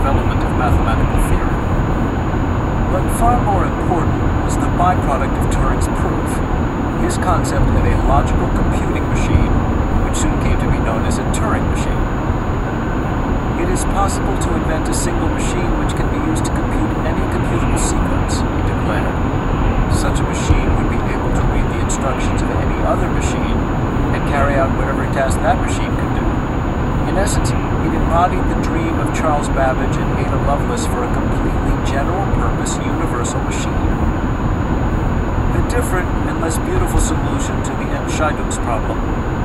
development of mathematical theory. But far more important was the byproduct of Turing's proof, his concept of a logical computing machine, which soon came to be known as a Turing machine. It is possible to invent a single machine which can be used to compute any computable sequence, he declared. Such a machine would be able to read the instructions of any other machine and carry out whatever task that machine could do. In essence, it embodied the dream of Charles Babbage and Ada Lovelace for a completely general-purpose universal machine. A different and less beautiful solution to the Entscheidungs problem,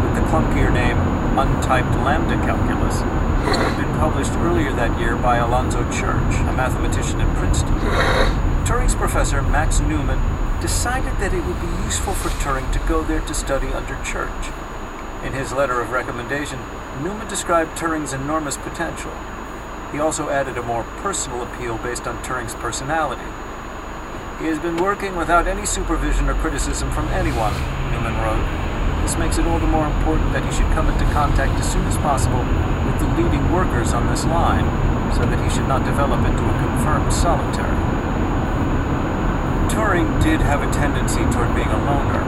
with the clunkier name Untyped Lambda Calculus, had been published earlier that year by Alonzo Church, a mathematician at Princeton. Turing's professor, Max Newman, decided that it would be useful for Turing to go there to study under Church. In his letter of recommendation, Newman described Turing's enormous potential. He also added a more personal appeal based on Turing's personality. He has been working without any supervision or criticism from anyone, Newman wrote. This makes it all the more important that he should come into contact as soon as possible with the leading workers on this line, so that he should not develop into a confirmed solitary. Turing did have a tendency toward being a loner.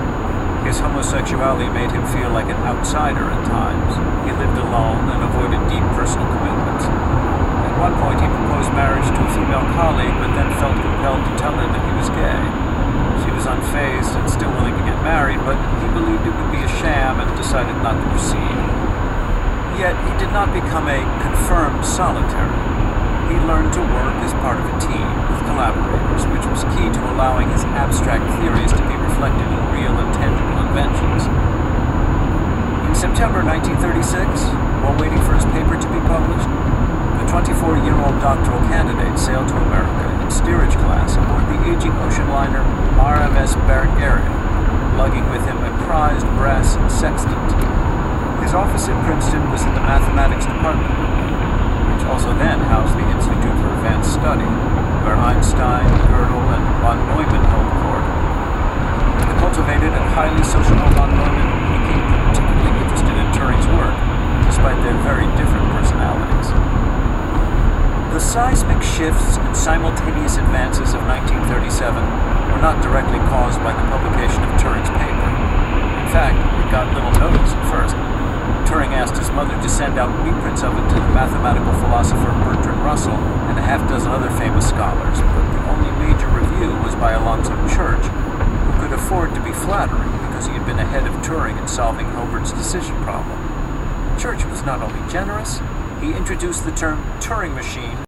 His homosexuality made him feel like an outsider at times. He lived alone and avoided deep personal commitments. At one point, he proposed marriage to a female colleague, but then felt compelled to tell her that he was gay. She was unfazed and still willing to get married, but he believed it would be a sham and decided not to proceed. Yet, he did not become a confirmed solitary. He learned to work as part of a team with collaborators, which was key to allowing his abstract theories to be reflected in real and tangible inventions. In September 1936, while waiting for his paper to be published, the 24-year-old doctoral candidate sailed to America in steerage class aboard the aging ocean liner RMS Rainier, lugging with him a prized brass sextant. His office at Princeton was in the mathematics department, which also then housed the Institute for Advanced Study, where Einstein, Gödel, and von Neumann held court. The cultivated and highly sociable von Neumann became particularly interested in Turing's work, despite their very different personalities. The seismic shifts and simultaneous advances of 1937 were not directly caused by the publication of Turing's paper. In fact, it got little notice at first. Turing asked his mother to send out reprints of it to the mathematical philosopher Bertrand Russell and a half-dozen other famous scholars, but the only major review was by Alonzo Church, who could afford to be flattering because he had been ahead of Turing in solving Hilbert's decision problem. Church was not only generous, he introduced the term Turing machine